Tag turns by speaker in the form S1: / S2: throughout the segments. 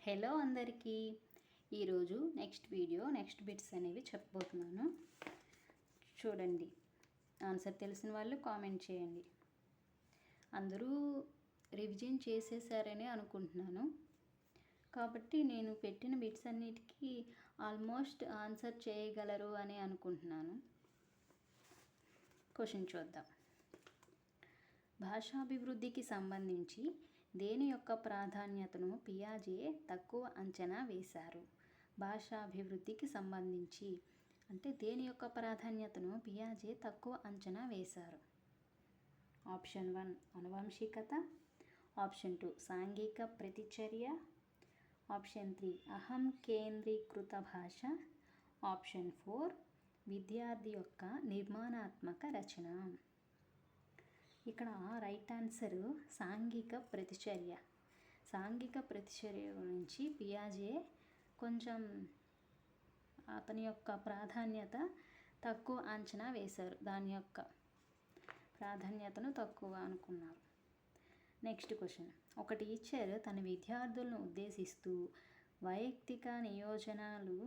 S1: Hello అందరికీ. ఈరోజు next bits అనేవి చెప్పబోతున్నాను. చూడండి, ఆన్సర్ తెలిసిన వాళ్ళు కామెంట్ చేయండి. అందరూ రివిజన్ చేసేసారని అనుకుంటున్నాను, కాబట్టి నేను పెట్టిన బిట్స్ అన్నిటికీ ఆల్మోస్ట్ ఆన్సర్ చేయగలరు అని అనుకుంటున్నాను. క్వశ్చన్ చూద్దాం. భాషాభివృద్ధికి సంబంధించి దేని యొక్క ప్రాధాన్యతను పియాజే తక్కువ అంచనా వేశారు? భాషాభివృద్ధికి సంబంధించి అంటే దేని యొక్క ప్రాధాన్యతను పియాజే తక్కువ అంచనా వేశారు? ఆప్షన్ 1 అనువంశికత, ఆప్షన్ 2 సాంఘిక ప్రతిచర్య, ఆప్షన్ 3 అహం కేంద్రీకృత భాష, ఆప్షన్ 4 విద్యార్థి యొక్క నిర్మాణాత్మక రచన. ఇక్కడ రైట్ ఆన్సర్ సాంఘిక ప్రతిచర్య. సాంఘిక ప్రతిచర్య గురించి పియాజే కొంచెం అతని యొక్క ప్రాధాన్యత తక్కువ అంచనా వేశారు. దాని యొక్క ప్రాధాన్యతను తక్కువ అనుకున్నారు. Next question. ఒక టీచర్ తన విద్యార్థులను ఉద్దేశిస్తూ వైయక్తిక నియోజనాలు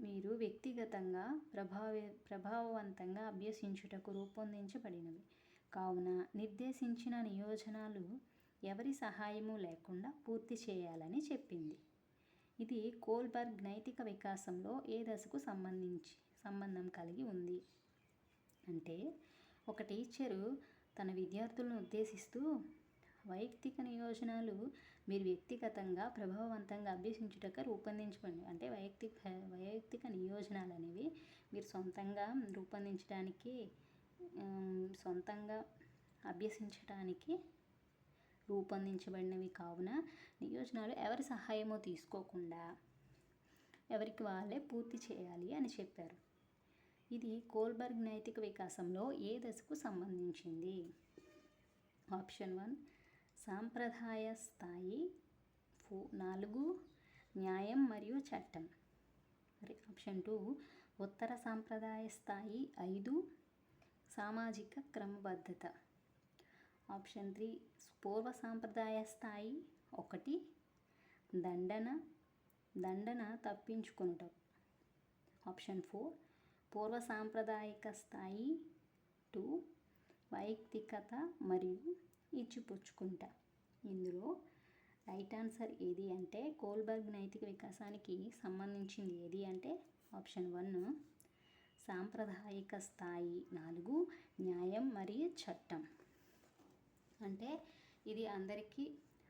S1: మీరు వ్యక్తిగతంగా ప్రభావవంతంగా అభ్యసించుటకు రూపొందించబడినవి కావున నిర్దేశించిన నియోజనాలు ఎవరి సహాయము లేకుండా పూర్తి చేయాలని చెప్పింది. ఇది కోల్బర్గ్ నైతిక వికాసంలో ఏ దశకు సంబంధం కలిగి ఉంది? అంటే ఒక టీచరు తన విద్యార్థులను ఉద్దేశిస్తూ వైయక్తిక నియోజనాలు మీరు వ్యక్తిగతంగా ప్రభావవంతంగా అభ్యసించుటకు రూపొందించబడి అంటే వైయక్తిక నియోజనాలు అనేవి మీరు సొంతంగా రూపొందించడానికి సొంతంగా అభ్యసించడానికి రూపొందించబడినవి కావున నియోజనాలు ఎవరి సహాయమో తీసుకోకుండా ఎవరికి వాళ్ళే పూర్తి చేయాలి అని చెప్పారు. ఇది కోల్బర్గ్ నైతిక వికాసంలో ఏ దశకు సంబంధించింది? ఆప్షన్ 1 సాంప్రదాయ స్థాయి, 4 న్యాయం మరియు చట్టం, ఆప్షన్ 2 ఉత్తర సాంప్రదాయ స్థాయి, 5 సామాజిక క్రమబద్ధత, ఆప్షన్ 3 పూర్వ సాంప్రదాయ స్థాయి, 1 దండన తప్పించుకొనుట, ఆప్షన్ 4 పూర్వ సాంప్రదాయిక స్థాయి, 2 వైయక్తికత మరియు ఇచ్చిపుచ్చుకుంట. ఇందులో రైట్ ఆన్సర్ ఏది అంటే కోల్బర్గ్ నైతిక వికాసానికి సంబంధించింది ఏది అంటే ఆప్షన్ 1 సాంప్రదాయిక స్థాయి, 4 న్యాయం మరియు చట్టం. అంటే ఇది అందరికీ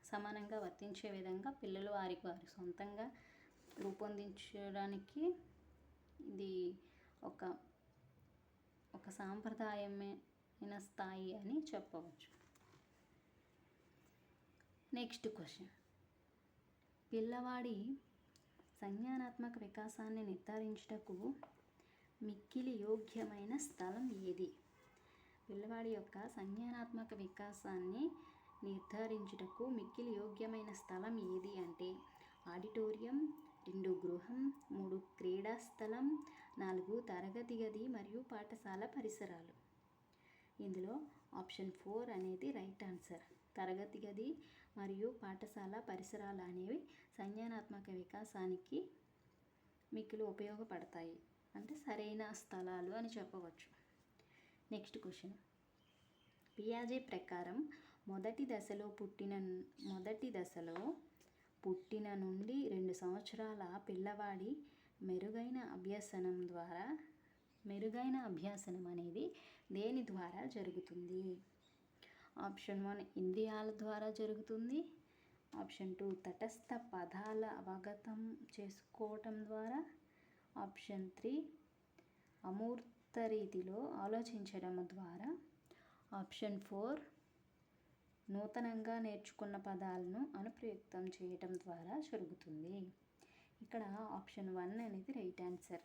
S1: సమానంగా వర్తించే విధంగా పిల్లలు వారి సొంతంగా రూపొందించడానికి ఇది ఒక సాంప్రదాయమైన స్థాయి అని చెప్పవచ్చు. Next question. పిల్లవాడి సంజ్ఞానాత్మక వికాసాన్ని నిర్ధారించుటకు మిక్కిలి యోగ్యమైన స్థలం ఏది? పిల్లవాడి యొక్క సంజ్ఞానాత్మక వికాసాన్ని నిర్ధారించుటకు మిక్కిలి యోగ్యమైన స్థలం ఏది అంటే ఆడిటోరియం, 2 గృహం, 3 క్రీడా స్థలం, 4 తరగతి గది మరియు పాఠశాల పరిసరాలు. ఇందులో ఆప్షన్ 4 అనేది రైట్ ఆన్సర్. తరగతి గది మరియు పాఠశాల పరిసరాలు అనేవి సంజ్ఞానాత్మక వికాసానికి మిక్కిలి ఉపయోగపడతాయి, అంటే సరైన స్థలాలు అని చెప్పవచ్చు. Next question. పియాజే ప్రకారం మొదటి దశలో పుట్టిన నుండి 2 సంవత్సరాల పిల్లవాడి మెరుగైన అభ్యాసనం అనేది దేని ద్వారా జరుగుతుంది? ఆప్షన్ 1 ఇంద్రియాల ద్వారా జరుగుతుంది, ఆప్షన్ 2 తటస్థ పదాల అవగతం చేసుకోవటం ద్వారా, ఆప్షన్ 3 అమూర్త రీతిలో ఆలోచించడం ద్వారా, ఆప్షన్ 4 నూతనంగా నేర్చుకున్న పదాలను అనుప్రయుక్తం చేయటం ద్వారా జరుగుతుంది. ఇక్కడ ఆప్షన్ 1 అనేది రైట్ ఆన్సర్.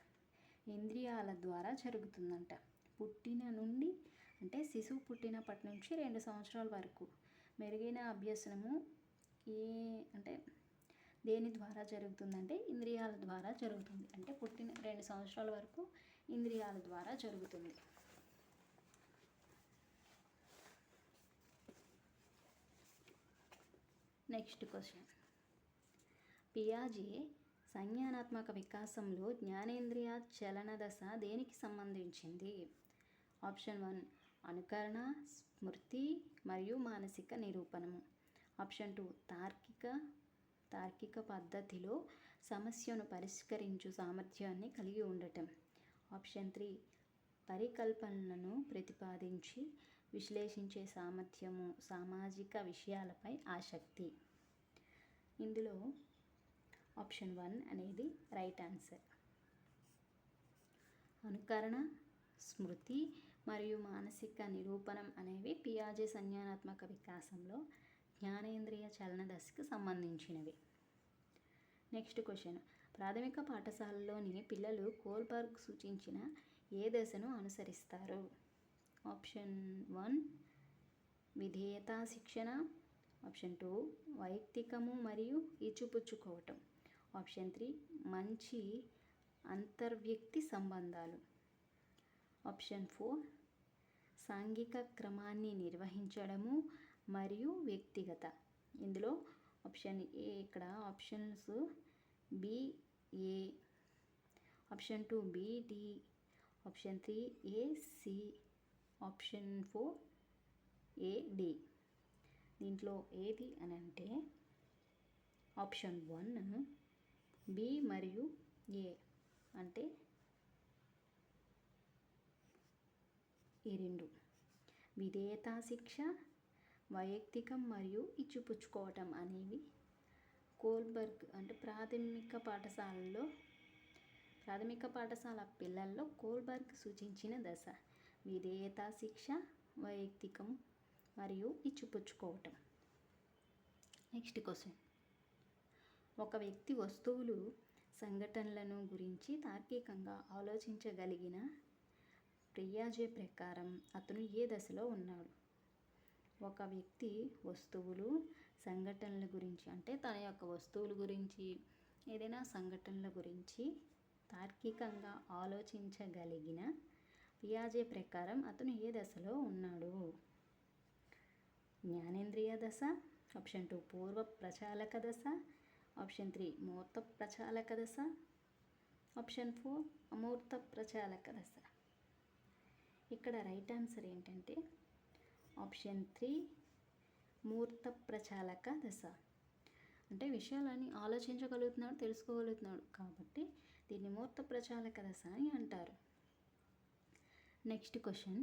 S1: ఇంద్రియాల ద్వారా జరుగుతుందంట. పుట్టిన నుండి అంటే శిశువు పుట్టినప్పటి నుంచి 2 సంవత్సరాల వరకు మెరుగైన అభ్యసనము అంటే దేని ద్వారా జరుగుతుందంటే ఇంద్రియాల ద్వారా జరుగుతుంది. అంటే పుట్టిన 2 సంవత్సరాల వరకు ఇంద్రియాల ద్వారా జరుగుతుంది. Next question. పియాజే సంజ్ఞానాత్మక వికాసంలో జ్ఞానేంద్రియ చలన దశ దేనికి సంబంధించింది? ఆప్షన్ 1 అనుకరణ, స్మృతి మరియు మానసిక నిరూపణము. ఆప్షన్ 2 తార్కిక పద్ధతిలో సమస్యను పరిష్కరించు సామర్థ్యాన్ని కలిగి ఉండటం. ఆప్షన్ 3 పరికల్పనలను ప్రతిపాదించి విశ్లేషించే సామర్థ్యము, సామాజిక విషయాలపై ఆసక్తి. ఇందులో ఆప్షన్ 1 అనేది రైట్ ఆన్సర్. అనుకరణ, స్మృతి మరియు మానసిక నిరూపణం అనేవి పియాజే సంజ్ఞానాత్మక వికాసంలో జ్ఞానేంద్రియ చలన దశకు సంబంధించినవి. Next question. ప్రాథమిక పాఠశాలలోని పిల్లలు కోల్బర్గ్ సూచించిన ఏ దశను అనుసరిస్తారు? ఆప్షన్ 1 విధేయతా శిక్షణ. ఆప్షన్ 2 వైయక్తికము మరియు ఇచ్చిపుచ్చుకోవటం. ఆప్షన్ 3 మంచి అంతర్వ్యక్తి సంబంధాలు. ఆప్షన్ 4 సాంఘిక క్రమాన్ని నిర్వహించడము మరియు వ్యక్తిగత. ఇందులో ఆప్షన్ ఏ, ఇక్కడ options B A, option 2 B D, option 3 A C, option 4 A D. దీంట్లో ఏది అని అంటే ఆప్షన్ 1 బి మరియు ఏ, అంటే ఈ రెండు. విధేయతా శిక్ష, వైయక్తికం మరియు ఇచ్చిపుచ్చుకోవటం అనేవి కోల్బర్గ్ అంటే ప్రాథమిక పాఠశాల పిల్లల్లో కోల్బర్గ్ సూచించిన దశ. విధేయతా శిక్ష, వైయక్తికం మరియు ఇచ్చిపుచ్చుకోవటం. Next question. ఒక వ్యక్తి వస్తువులు, సంఘటనలను గురించి తార్కికంగా ఆలోచించగలిగిన పియాజే ప్రకారం అతను ఏ దశలో ఉన్నాడు? ఒక వ్యక్తి వస్తువులు, సంఘటనల గురించి అంటే తన యొక్క వస్తువుల గురించి, ఏదైనా సంఘటనల గురించి తార్కికంగా ఆలోచించగలిగిన పియాజే ప్రకారం అతను ఏ దశలో ఉన్నాడు? జ్ఞానేంద్రియ దశ. ఆప్షన్ 2 పూర్వ ప్రచాలక దశ. ఆప్షన్ 3 మూర్త ప్రచాలక దశ. ఆప్షన్ 4 అమూర్త ప్రచాలక దశ. ఇక్కడ రైట్ ఆన్సర్ ఏంటంటే ఆప్షన్ 3 మూర్త ప్రచాలక దశ. అంటే విషయాలని ఆలోచించగలుగుతున్నాడు, తెలుసుకోగలుగుతున్నాడు కాబట్టి దీన్ని మూర్త ప్రచాలక దశ అని అంటారు. Next question.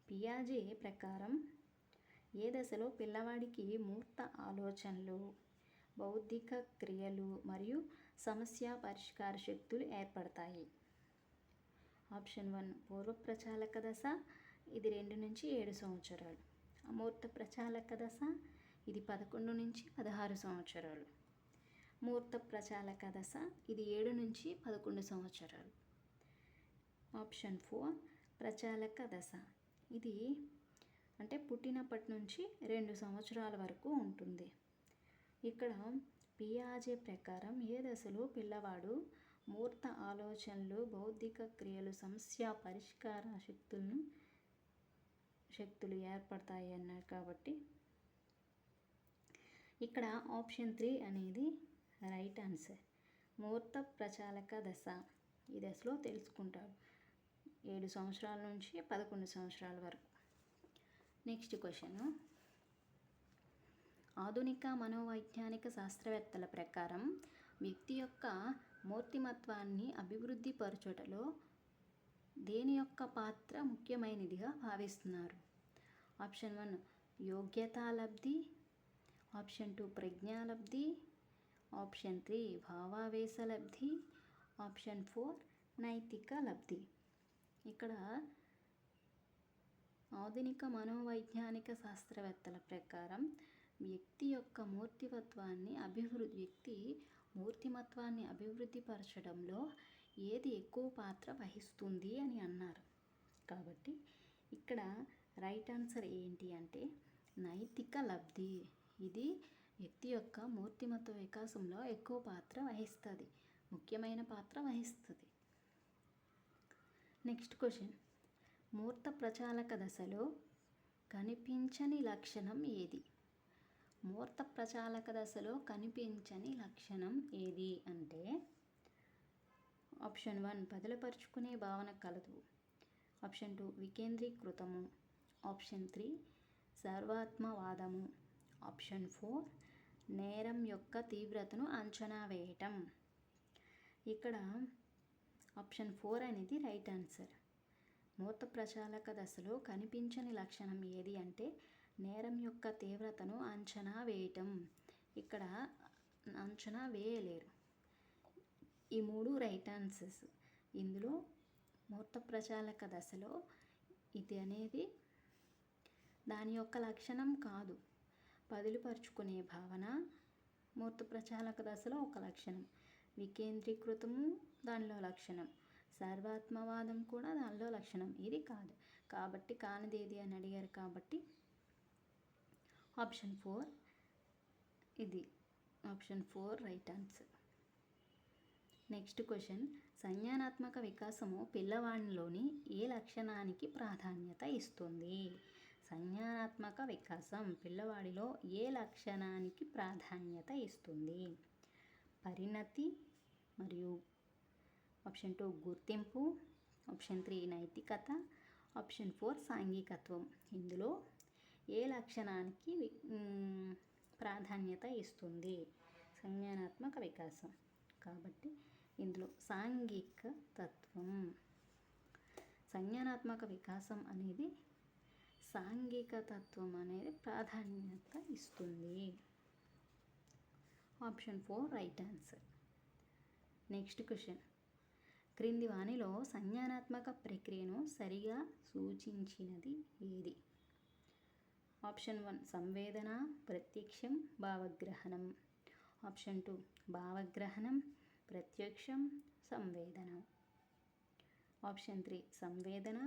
S1: పియాజే ప్రకారం ఏ దశలో పిల్లవాడికి మూర్త ఆలోచనలు, బౌద్ధిక క్రియలు మరియు సమస్య పరిష్కార శక్తులు ఏర్పడతాయి? ఆప్షన్ 1 పూర్వ ప్రచాలక దశ, ఇది 2 నుంచి 7 సంవత్సరాలు. అమూర్త ప్రచాలక దశ, ఇది 11 నుంచి 16 సంవత్సరాలు. మూర్త ప్రచాలక దశ, ఇది 7 నుంచి 11 సంవత్సరాలు. ఆప్షన్ 4 ప్రచాలక దశ, ఇది అంటే పుట్టినప్పటి నుంచి 2 సంవత్సరాల వరకు ఉంటుంది. ఇక్కడ పియాజే ప్రకారం ఏ దశలో పిల్లవాడు మూర్త ఆలోచనలు, బౌద్ధిక క్రియలు, సమస్య పరిష్కార శక్తులు ఏర్పడతాయి అన్నారు కాబట్టి ఇక్కడ ఆప్షన్ 3 అనేది రైట్ ఆన్సర్. మూర్త ప్రచాలక దశ ఈ దశలో తెలుసుకుంటారు 7 సంవత్సరాల నుంచి 11 సంవత్సరాల వరకు. Next question. ఆధునిక మనోవైజ్ఞానిక శాస్త్రవేత్తల ప్రకారం వ్యక్తి యొక్క మూర్తిమత్వాన్ని అభివృద్ధి పరచుటలో దేని యొక్క పాత్ర ముఖ్యమైనదిగా భావిస్తున్నారు? ఆప్షన్ 1 యోగ్యతాలబ్ధి. ఆప్షన్ 2 ప్రజ్ఞాలబ్ధి. ఆప్షన్ 3 భావావేశలబ్ధి. ఆప్షన్ 4 నైతిక లబ్ధి. ఇక్కడ ఆధునిక మనోవైజ్ఞానిక శాస్త్రవేత్తల ప్రకారం వ్యక్తి యొక్క మూర్తిమత్వాన్ని అభివృద్ధి పరచడంలో ఏది ఎక్కువ పాత్ర వహిస్తుంది అని అన్నారు. కాబట్టి ఇక్కడ రైట్ ఆన్సర్ ఏంటి అంటే నైతిక లబ్ధి. ఇది వ్యక్తి యొక్క మూర్తిమత్వ వికాసంలో ఎక్కువ పాత్ర వహిస్తుంది, ముఖ్యమైన పాత్ర వహిస్తుంది. Next question. మూర్త ప్రచాలక దశలో కనిపించని లక్షణం ఏది? మూర్త ప్రచాలక దశలో కనిపించని లక్షణం ఏది అంటే ఆప్షన్ 1 బదులుపరుచుకునే భావన కలదు, ఆప్షన్ 2 వికేంద్రీకృతము, ఆప్షన్ 3 సర్వాత్మవాదము, ఆప్షన్ 4 నేరం యొక్క తీవ్రతను అంచనా వేయటం. ఇక్కడ ఆప్షన్ 4 అనేది రైట్ ఆన్సర్. మూర్త ప్రచాలక దశలో కనిపించని లక్షణం ఏది అంటే నేరం యొక్క తీవ్రతను అంచనా వేయటం. ఇక్కడ అంచనా వేయలేరు. ఈ 3 రైట్ ఆన్సర్స్. ఇందులో మూర్త ప్రచాలక దశలో ఇది అనేది దాని యొక్క లక్షణం కాదు. బదులుపరుచుకునే భావన మూర్త ప్రచాలక దశలో ఒక లక్షణం, వికేంద్రీకృతము దానిలో లక్షణం, సర్వాత్మవాదం కూడా దానిలో లక్షణం. ఇది కాదు. కాబట్టి కానిదేది అని అడిగారు కాబట్టి ఆప్షన్ 4 ఇది. Option 4 right answer. Next question, సంజ్ఞానాత్మక వికాసము పిల్లవాడిలోని ఏ లక్షణానికి ప్రాధాన్యత ఇస్తుంది? సంజ్ఞానాత్మక వికాసం పిల్లవాడిలో ఏ లక్షణానికి ప్రాధాన్యత ఇస్తుంది? పరిణతి మరియు ఆప్షన్ 2 గుర్తింపు, ఆప్షన్ 3 నైతికత, ఆప్షన్ 4 సాంఘికత్వం. ఇందులో ఏ లక్షణానికి ప్రాధాన్యత ఇస్తుంది సంజ్ఞానాత్మక వికాసం? కాబట్టి ఇందులో సాంఘిక తత్వం. సంజ్ఞానాత్మక వికాసం అనేది సాంఘిక తత్వం అనేది ప్రాధాన్యత ఇస్తుంది. Option 4 right answer. Next question, క్రింది వానిలో సంజ్ఞానాత్మక ప్రక్రియను సరిగా సూచించినది ఏది? ఆప్షన్ 1 సంవేదన, ప్రత్యక్షం, భావగ్రహణం, ఆప్షన్ 2 భావగ్రహణం, ప్రత్యక్షం, సంవేదన, ఆప్షన్ 3 సంవేదన,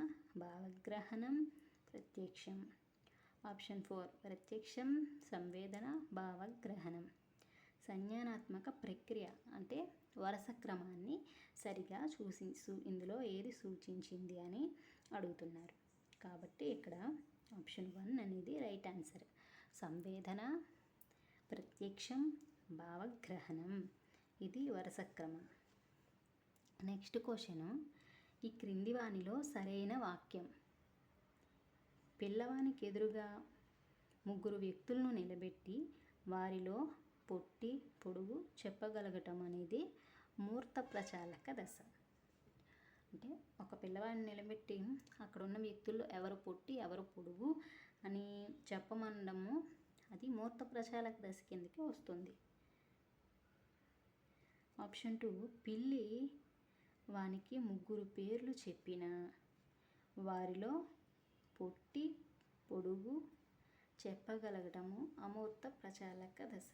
S1: భావగ్రహణం, ప్రత్యక్షం, ఆప్షన్ 4 ప్రత్యక్షం, సంవేదన, భావగ్రహణం. సంజ్ఞానాత్మక ప్రక్రియ అంటే వరుస క్రమాన్ని సరిగా ఇందులో ఏది సూచించింది అని అడుగుతున్నారు. కాబట్టి ఇక్కడ ఆప్షన్ 1 అనేది రైట్ ఆన్సర్. సంవేదన, ప్రత్యక్షం, భావగ్రహణం ఇది వరుస క్రమం. నెక్స్ట్ క్వశ్చన్, ఈ క్రింది వానిలో సరైన వాక్యం. పిల్లవానికి ఎదురుగా 3 వ్యక్తులను నిలబెట్టి వారిలో పొట్టి పొడుగు చెప్పగలగటం అనేది మూర్త ప్రచాలక దశ. అంటే ఒక పిల్లవాడిని నిలబెట్టి అక్కడ ఉన్న వ్యక్తుల్లో ఎవరు పొట్టి ఎవరు పొడుగు అని చెప్పమనడము అది మూర్త ప్రచాలక దశ కిందకి వస్తుంది. ఆప్షన్ 2 పిల్లి వానికి 3 పేర్లు చెప్పిన వారిలో పొట్టి పొడుగు చెప్పగలగటము అమూర్త ప్రచాలక దశ.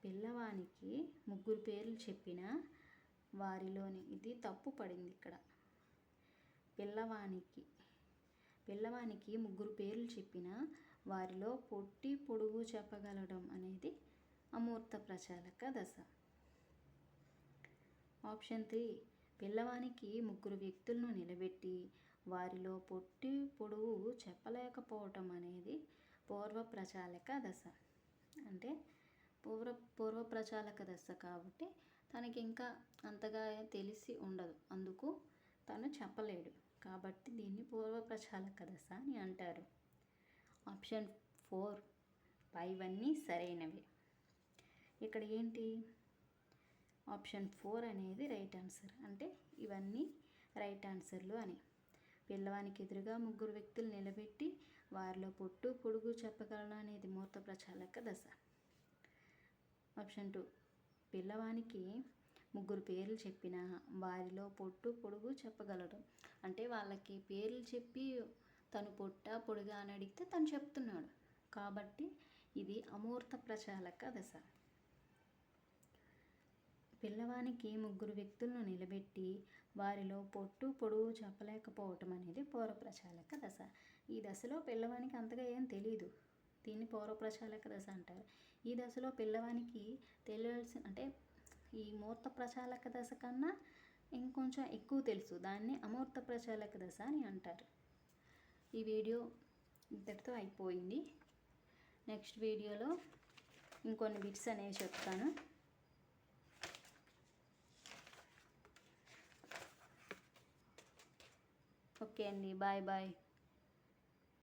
S1: పిల్లవానికి 3 పేర్లు చెప్పిన వారిలోని ఇది తప్పు పడింది ఇక్కడ. పిల్లవానికి 3 పేర్లు చెప్పిన వారిలో పొట్టి పొడుగు చెప్పగలగడం అనేది అమూర్త ప్రచాలక దశ. ఆప్షన్ 3 పిల్లవానికి 3 వ్యక్తులను నిలబెట్టి వారిలో పొట్టి పొడుగు చెప్పలేకపోవటం అనేది పూర్వ ప్రచాలక దశ. అంటే పూర్వ ప్రచాలక దశ కాబట్టి తనకి ఇంకా అంతగా తెలిసి ఉండదు, అందుకు తను చెప్పలేడు. కాబట్టి దీన్ని పూర్వ ప్రచాలక దశ అని అంటారు. ఆప్షన్ 4 పైవన్నీ సరైనవి. ఇక్కడ ఏంటి ఆప్షన్ 4 అనేది రైట్ ఆన్సర్. అంటే ఇవన్నీ రైట్ ఆన్సర్లు అని. పిల్లవానికి ఎదురుగా 3 వ్యక్తులు నిలబెట్టి వారిలో పొట్టు పొడుగు చెప్పగలడం అనేది మూర్త ప్రచాలక దశ. ఆప్షన్ 2 పిల్లవానికి 3 పేర్లు చెప్పిన వారిలో పొట్టు పొడుగు చెప్పగలడం. అంటే వాళ్ళకి పేర్లు చెప్పి తను పొట్ట పొడుగా అని అడిగితే తను చెప్తున్నాడు కాబట్టి ఇది అమూర్త ప్రచాలక దశ. పిల్లవానికి 3 వ్యక్తులను నిలబెట్టి వారిలో పొట్టు పొడుగు చెప్పలేకపోవటం అనేది పూర్వ ప్రచాలక దశ. ఈ దశలో పిల్లవానికి అంతగా ఏం తెలియదు, దీన్ని పూర్వ ప్రచాలక దశ అంటారు. ఈ దశలో పిల్లవానికి తెలియాల్సిన అంటే ఈ మూర్త ప్రచాలక దశ కన్నా ఇంకొంచెం ఎక్కువ తెలుసు, దాన్ని అమూర్త ప్రచాలక దశ అని అంటారు. ఈ వీడియో ఇంతటితో అయిపోయింది. నెక్స్ట్ వీడియోలో ఇంకొన్ని బిట్స్ అనేవి చెప్తాను. ఓకే అండి, బాయ్ బాయ్.